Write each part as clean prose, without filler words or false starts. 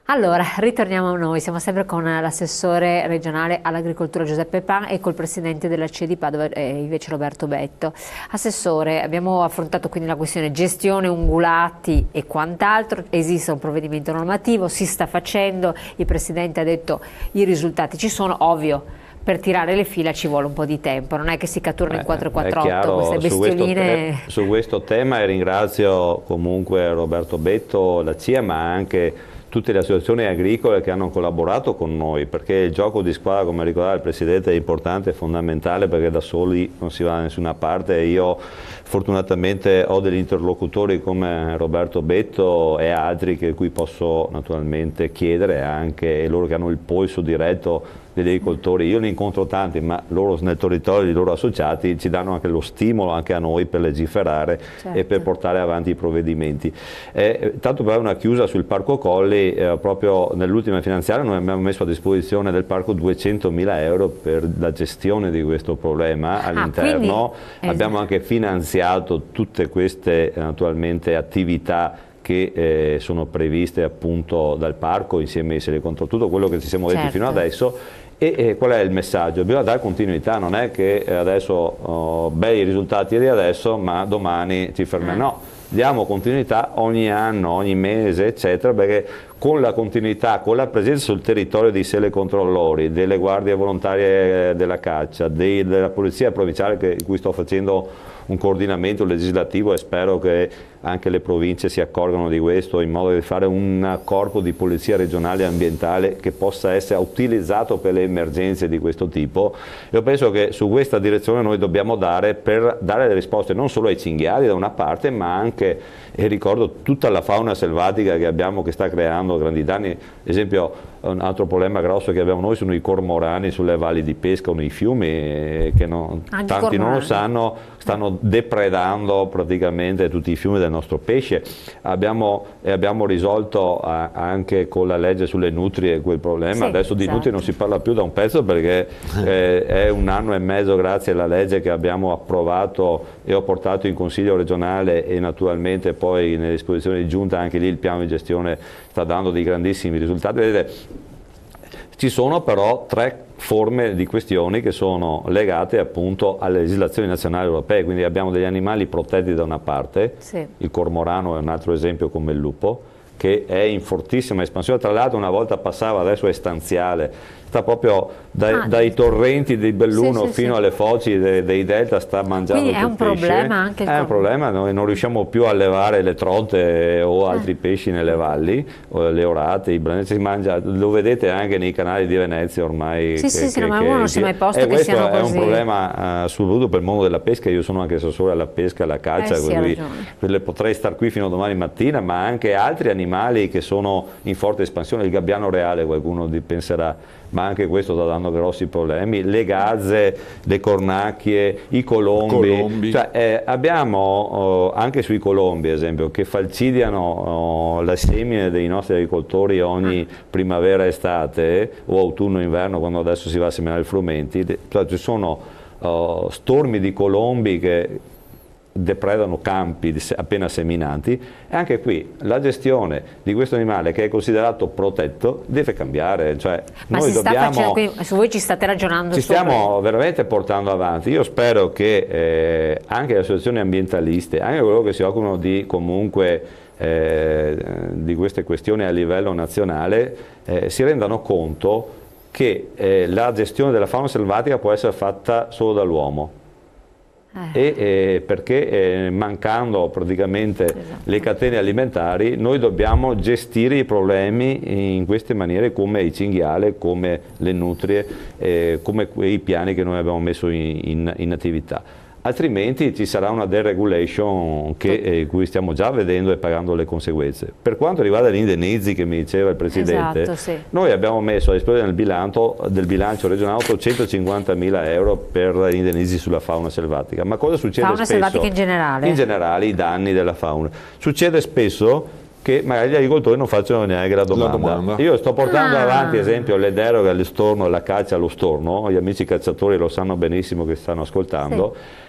Allora, ritorniamo a noi, siamo sempre con l'assessore regionale all'agricoltura Giuseppe Pan e col presidente della CIE di Padova invece Roberto Betto. Assessore, abbiamo affrontato quindi la questione gestione, ungulati e quant'altro, esiste un provvedimento normativo, si sta facendo, il presidente ha detto i risultati ci sono, ovvio. Per tirare le fila ci vuole un po' di tempo, non è che si catturano in 448 queste bestioline. Su questo tema ringrazio comunque Roberto Betto, la CIA, ma anche tutte le associazioni agricole che hanno collaborato con noi, perché il gioco di squadra, come ricordava il Presidente, è importante, è fondamentale, perché da soli non si va da nessuna parte. Io fortunatamente ho degli interlocutori come Roberto Betto e altri cui posso naturalmente chiedere, anche loro che hanno il polso diretto degli agricoltori. Io ne incontro tanti, ma loro nel territorio, i loro associati ci danno anche lo stimolo anche a noi per legiferare, certo, e per portare avanti i provvedimenti. Tanto per una chiusa sul Parco Colli, proprio nell'ultima finanziaria noi abbiamo messo a disposizione del parco 200.000 euro per la gestione di questo problema all'interno. Abbiamo anche finanziato tutte queste naturalmente attività che sono previste appunto dal parco insieme ai Sele contro tutto quello che ci siamo detti, certo, fino adesso. E qual è il messaggio? Bisogna dare continuità, non è che adesso bei risultati di adesso ma domani ci fermiamo, no, diamo continuità ogni anno, ogni mese eccetera, perché con la continuità, con la presenza sul territorio dei selecontrollori, delle guardie volontarie della caccia, della polizia provinciale in cui sto facendo un coordinamento legislativo e spero che anche le province si accorgano di questo, in modo di fare un corpo di polizia regionale ambientale che possa essere utilizzato per le emergenze di questo tipo. Io penso che su questa direzione noi dobbiamo dare, per dare le risposte non solo ai cinghiali da una parte, ma anche, e ricordo, tutta la fauna selvatica che abbiamo, che sta creando grandi danni. Ad esempio, un altro problema grosso che abbiamo noi sono i cormorani sulle valli di pesca o nei fiumi, che tanti non lo sanno, stanno depredando praticamente tutti i fiumi del nostro pesce. Abbiamo risolto anche con la legge sulle nutrie quel problema, sì, adesso di nutrie non si parla più da un pezzo, perché è 1 anno e mezzo grazie alla legge che abbiamo approvato e ho portato in Consiglio regionale, e naturalmente poi nelle disposizioni di giunta anche lì il piano di gestione sta dando dei grandissimi risultati. Vedete, ci sono però 3 forme di questioni che sono legate appunto alle legislazioni nazionali europee, quindi abbiamo degli animali protetti da una parte, sì, il cormorano è un altro esempio, come il lupo, che è in fortissima espansione, tra l'altro una volta passava, adesso è stanziale, sta proprio dai torrenti di Belluno, sì, fino alle foci dei delta, sta mangiando. Quindi è un problema anche il un problema, noi non riusciamo più a allevare le trotте o altri pesci nelle valli, le orate, i brandelli, si mangia, lo vedete anche nei canali di Venezia ormai. Sì, ma uno non si è mai posto che siano così. Questo è un problema soprattutto per il mondo della pesca. Io sono anche assessore alla pesca e alla caccia, quindi potrei star qui fino a domani mattina, ma anche altri animali che sono in forte espansione, il gabbiano reale qualcuno penserà, ma anche questo sta dando grossi problemi, le gazze, le cornacchie, i colombi. Cioè, abbiamo anche sui colombi, ad esempio, che falcidiano la semine dei nostri agricoltori ogni primavera, estate o autunno, inverno, quando adesso si va a seminare i frumenti. Cioè, ci sono stormi di colombi che depredano campi appena seminanti, e anche qui la gestione di questo animale, che è considerato protetto, deve cambiare. Cioè, ma noi su voi ci state ragionando? Ci stiamo veramente portando avanti. Io spero che anche le associazioni ambientaliste, anche coloro che si occupano di queste questioni a livello nazionale, si rendano conto che la gestione della fauna selvatica può essere fatta solo dall'uomo. Perché mancando praticamente le catene alimentari, noi dobbiamo gestire i problemi in queste maniere, come i cinghiali, come le nutrie, come quei piani che noi abbiamo messo in attività. Altrimenti ci sarà una deregulation cui stiamo già vedendo e pagando le conseguenze. Per quanto riguarda gli indennizzi che mi diceva il Presidente, esatto, sì, noi abbiamo messo a disposizione del bilancio regionale 850.000 euro per gli indennizzi sulla fauna selvatica. Ma cosa succede spesso? Fauna selvatica in generale? In generale, i danni della fauna. Succede spesso che magari gli agricoltori non facciano neanche la domanda. Io sto portando avanti, ad esempio, le deroghe all'estorno, alla caccia allo storno, gli amici cacciatori lo sanno benissimo che stanno ascoltando, sì,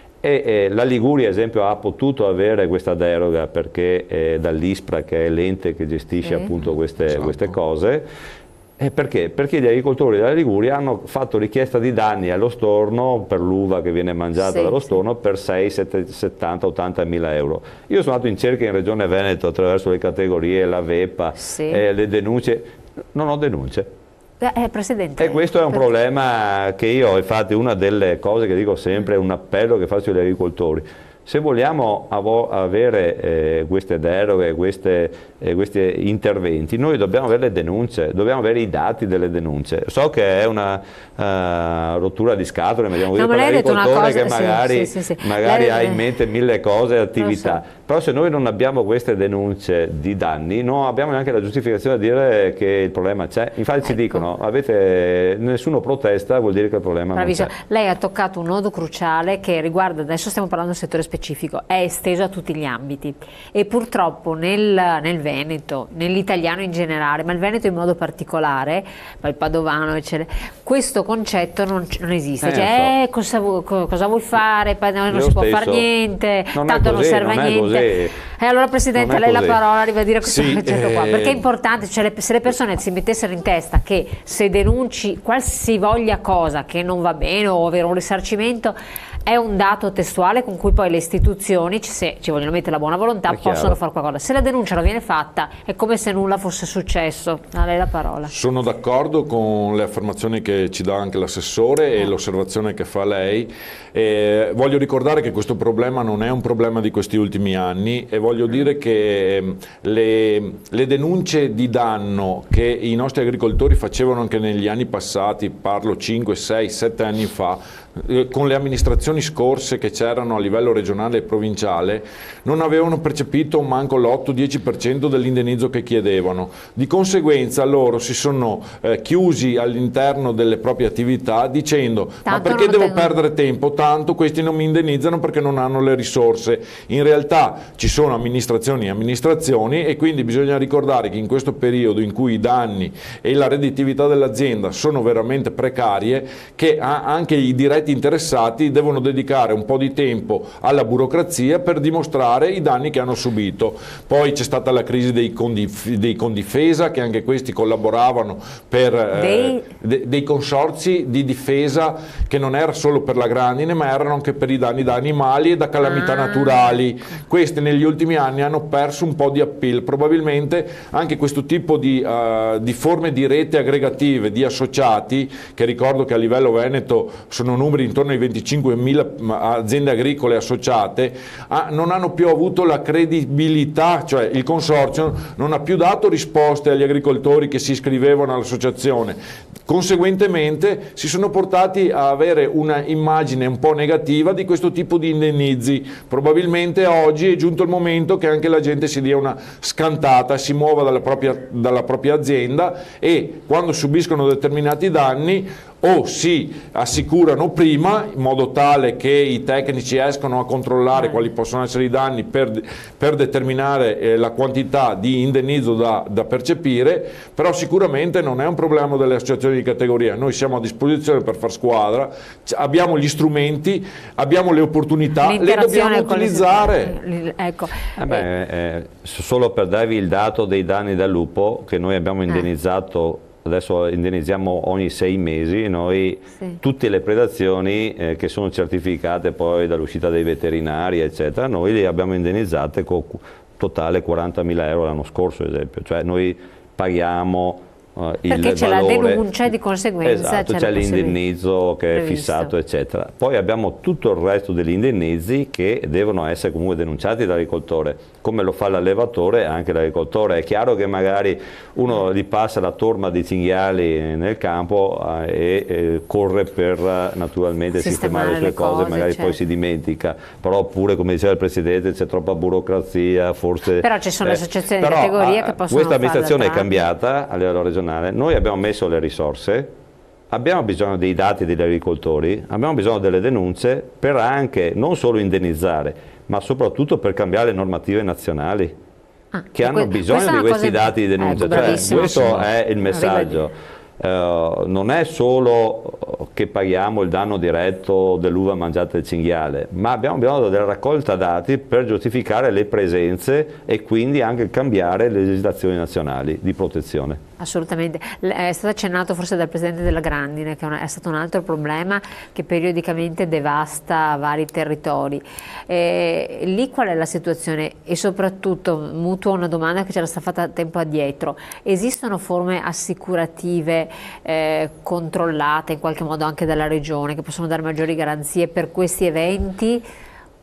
La Liguria, ad esempio, ha potuto avere questa deroga perché dall'ISPRA, che è l'ente che gestisce appunto queste cose. Perché? Perché gli agricoltori della Liguria hanno fatto richiesta di danni allo storno per l'uva che viene mangiata dallo storno per 6, 70, 80 mila euro. Io sono andato in cerca in Regione Veneto attraverso le categorie, la VEPA, le denunce, non ho denunce. Presidente, e questo è un problema che io, infatti, una delle cose che dico sempre, è un appello che faccio agli agricoltori. Se vogliamo avere queste deroghe, questi interventi, noi dobbiamo avere le denunce, dobbiamo avere i dati delle denunce. So che è una rottura di scatole, per l'agricoltore che magari ha in mente 1000 cose e attività, però se noi non abbiamo queste denunce di danni, non abbiamo neanche la giustificazione a dire che il problema c'è. Infatti ci dicono, nessuno protesta, vuol dire che il problema non c'è. Lei ha toccato un nodo cruciale che riguarda, adesso stiamo parlando del settore specifico, è esteso a tutti gli ambiti e purtroppo nel Veneto, nell'italiano in generale, ma il Veneto in modo particolare, poi il padovano, eccetera, questo concetto non esiste. Cosa vuoi fare? Non si può fare niente, tanto non serve a niente. Allora Presidente, lei la parola, arriva a dire questo concetto qua, perché è importante, se le persone si mettessero in testa che se denunci qualsivoglia cosa che non va bene o avere un risarcimento, è un dato testuale con cui poi le istituzioni, se ci vogliono mettere la buona volontà, possono fare qualcosa. Se la denuncia non viene fatta è come se nulla fosse successo. A lei la parola. Sono d'accordo con le affermazioni che ci dà anche l'assessore e l'osservazione che fa lei. Voglio ricordare che questo problema non è un problema di questi ultimi anni e voglio dire che le denunce di danno che i nostri agricoltori facevano anche negli anni passati, parlo 5, 6, 7 anni fa, con le amministrazioni scorse che c'erano a livello regionale e provinciale, non avevano percepito manco l'8-10% dell'indennizzo che chiedevano. Di conseguenza loro si sono chiusi all'interno delle proprie attività dicendo: ma perché devo perdere tempo? Tanto questi non mi indennizzano perché non hanno le risorse. In realtà ci sono amministrazioni e amministrazioni, e quindi bisogna ricordare che in questo periodo in cui i danni e la redditività dell'azienda sono veramente precarie, che anche i diretti interessati devono dedicare un po' di tempo alla burocrazia per dimostrare i danni che hanno subito. Poi c'è stata la crisi dei condifesa, che anche questi collaboravano per dei consorzi di difesa che non era solo per la grandine, ma erano anche per i danni da animali e da calamità naturali. Questi negli ultimi anni hanno perso un po' di appeal. Probabilmente anche questo tipo di forme di rete aggregative, di associati, che ricordo che a livello Veneto sono numeri intorno ai 25.000 aziende agricole associate, non hanno più avuto la credibilità, cioè il consorzio non ha più dato risposte agli agricoltori che si iscrivevano all'associazione. Conseguentemente si sono portati a avere una immagine un po' negativa di questo tipo di indennizi. Probabilmente oggi è giunto il momento che anche la gente si dia una scantata, si muova dalla propria azienda, e quando subiscono determinati danni o si assicurano prima, in modo tale che i tecnici escono a controllare quali possono essere i danni per determinare la quantità di indennizzo da percepire. Però sicuramente non è un problema delle associazioni di categoria. Noi siamo a disposizione per far squadra, abbiamo gli strumenti, abbiamo le opportunità, le dobbiamo utilizzare. Solo per darvi il dato dei danni da lupo che noi abbiamo indennizzato, adesso indennizziamo ogni 6 mesi noi tutte le predazioni che sono certificate poi dall'uscita dei veterinari, eccetera. Noi le abbiamo indennizzate con totale 40.000 euro l'anno scorso, ad esempio. Cioè noi paghiamo perché c'è la denuncia e di conseguenza c'è l'indennizzo che è fissato, eccetera. Poi abbiamo tutto il resto degli indennizi che devono essere comunque denunciati dall'agricoltore, come lo fa l'allevatore anche l'agricoltore. È chiaro che magari uno gli passa la torma di cinghiali nel campo e corre per naturalmente sistemare le sue cose, magari poi si dimentica, però pure, come diceva il Presidente, c'è troppa burocrazia, forse. Però ci sono le associazioni di categoria che possono. Questa amministrazione è cambiata a livello regionale. Noi abbiamo messo le risorse, abbiamo bisogno dei dati degli agricoltori, abbiamo bisogno delle denunce per anche non solo indennizzare, ma soprattutto per cambiare le normative nazionali che hanno bisogno di questi dati di denuncia. Questo è il messaggio. non è solo che paghiamo il danno diretto dell'uva mangiata del cinghiale, ma abbiamo bisogno della raccolta dati per giustificare le presenze e quindi anche cambiare le legislazioni nazionali di protezione. Assolutamente, è stato accennato forse dal Presidente della Grandine che è stato un altro problema che periodicamente devasta vari territori. Lì qual è la situazione? E soprattutto, mutuo una domanda che c'era stata fatta tempo addietro, esistono forme assicurative controllate in qualche modo anche dalla Regione che possono dare maggiori garanzie per questi eventi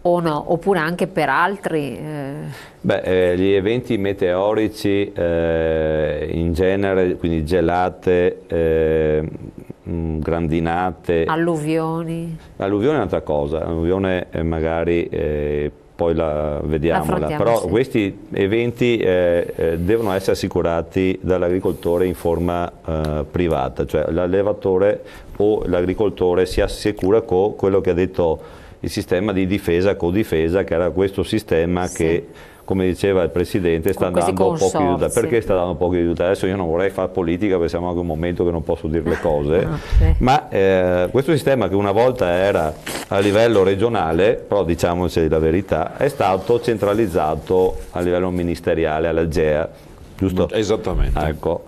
o no? Oppure anche per altri? Gli eventi meteorici in genere, quindi gelate, grandinate, alluvioni. L'alluvione è un'altra cosa, l'alluvione magari poi la vediamola, però sì. Questi eventi devono essere assicurati dall'agricoltore in forma privata, cioè l'allevatore o l'agricoltore si assicura con quello che ha detto il sistema di difesa codifesa, che era questo sistema sì. Che, come diceva il Presidente, sta dando pochi risultati. Perché sta dando pochi risultati? Adesso io non vorrei fare politica perché siamo anche un momento che non posso dire le cose, ma questo sistema che una volta era a livello regionale, però diciamoci la verità, è stato centralizzato a livello ministeriale all'Agea, giusto? Esattamente. Ecco.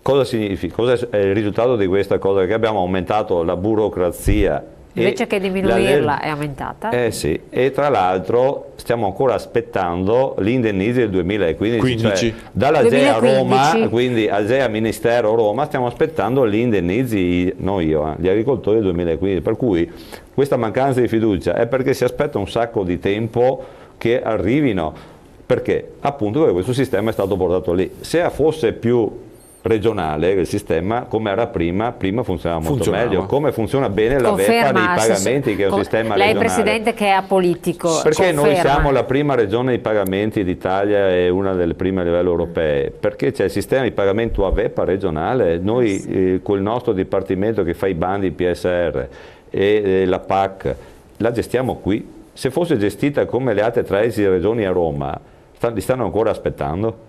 Cosa significa? Cosa è il risultato di questa cosa? Che abbiamo aumentato la burocrazia. Invece che diminuirla è aumentata? Sì, e tra l'altro stiamo ancora aspettando l'indennizzo del 2015, cioè dall'Agea a Roma, quindi Agea Ministero Roma, stiamo aspettando gli indennizzi, non io, gli agricoltori del 2015, per cui questa mancanza di fiducia è perché si aspetta un sacco di tempo che arrivino, perché appunto perché questo sistema è stato portato lì. Se fosse più regionale il sistema come era prima funzionava molto meglio, come funziona bene la VEPA dei pagamenti che è un sistema lei regionale. Presidente che è apolitico, perché noi siamo la prima regione di pagamenti d'Italia e una delle prime a livello europeo, perché c'è il sistema di pagamento a VEPA regionale, noi col nostro dipartimento che fa i bandi PSR e la PAC la gestiamo qui. Se fosse gestita come le altre 13 regioni a Roma, li stanno ancora aspettando?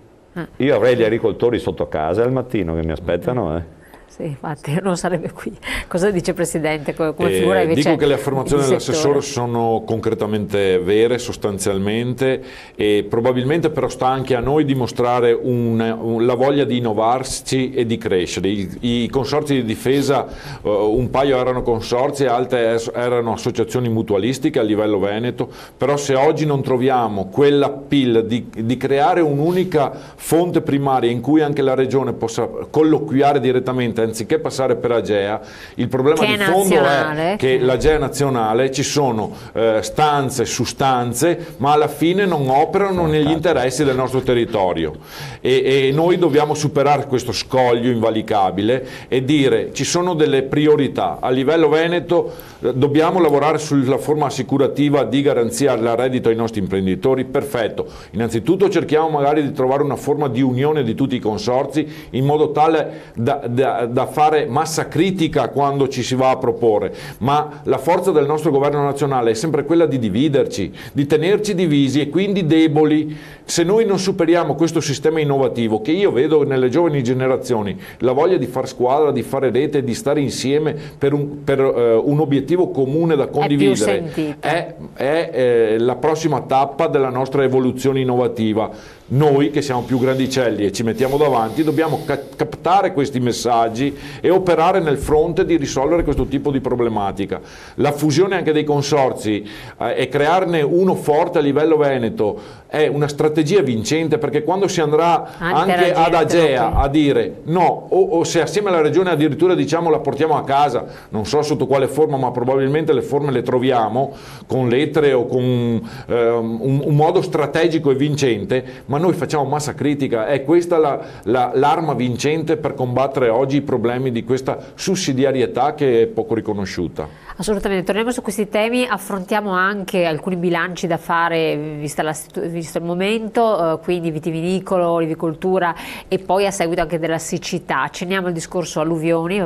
Io avrei gli agricoltori sotto casa al mattino che mi aspettano. Sì, infatti non sarebbe qui. Cosa dice Presidente? Come figura invece? Dico che le affermazioni dell'assessore sono concretamente vere, sostanzialmente, e probabilmente però sta anche a noi dimostrare la voglia di innovarsi e di crescere. I consorzi di difesa, un paio erano consorzi, altre erano associazioni mutualistiche a livello veneto, però se oggi non troviamo quella PIL di creare un'unica fonte primaria in cui anche la Regione possa colloquiare direttamente anziché passare per Agea, il problema di fondo è che l'Agea nazionale ci sono stanze su stanze, ma alla fine non operano negli interessi del nostro territorio e noi dobbiamo superare questo scoglio invalicabile e dire ci sono delle priorità. A livello veneto dobbiamo lavorare sulla forma assicurativa di garanzia al reddito ai nostri imprenditori, perfetto. Innanzitutto cerchiamo magari di trovare una forma di unione di tutti i consorzi in modo tale da fare massa critica quando ci si va a proporre, ma la forza del nostro governo nazionale è sempre quella di dividerci, di tenerci divisi e quindi deboli. Se noi non superiamo questo sistema innovativo, che io vedo nelle giovani generazioni, la voglia di fare squadra, di fare rete, di stare insieme per un obiettivo comune da condividere, è la prossima tappa della nostra evoluzione innovativa. Noi che siamo più grandicelli e ci mettiamo davanti dobbiamo captare questi messaggi e operare nel fronte di risolvere questo tipo di problematica. La fusione anche dei consorzi e crearne uno forte a livello veneto è una strategia vincente, perché quando si andrà anche ad Agea a dire no, o se assieme alla Regione addirittura diciamo la portiamo a casa, non so sotto quale forma, ma probabilmente le forme le troviamo con lettere o con un modo strategico e vincente, ma noi facciamo massa critica. È questa l'arma vincente per combattere oggi i problemi di questa sussidiarietà che è poco riconosciuta. Assolutamente, torniamo su questi temi, affrontiamo anche alcuni bilanci da fare visto il momento, quindi vitivinicolo, olivicoltura e poi a seguito anche della siccità. Accenniamo il discorso alluvioni,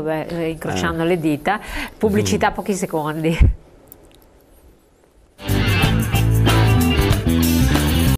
incrociando le dita, pubblicità pochi secondi.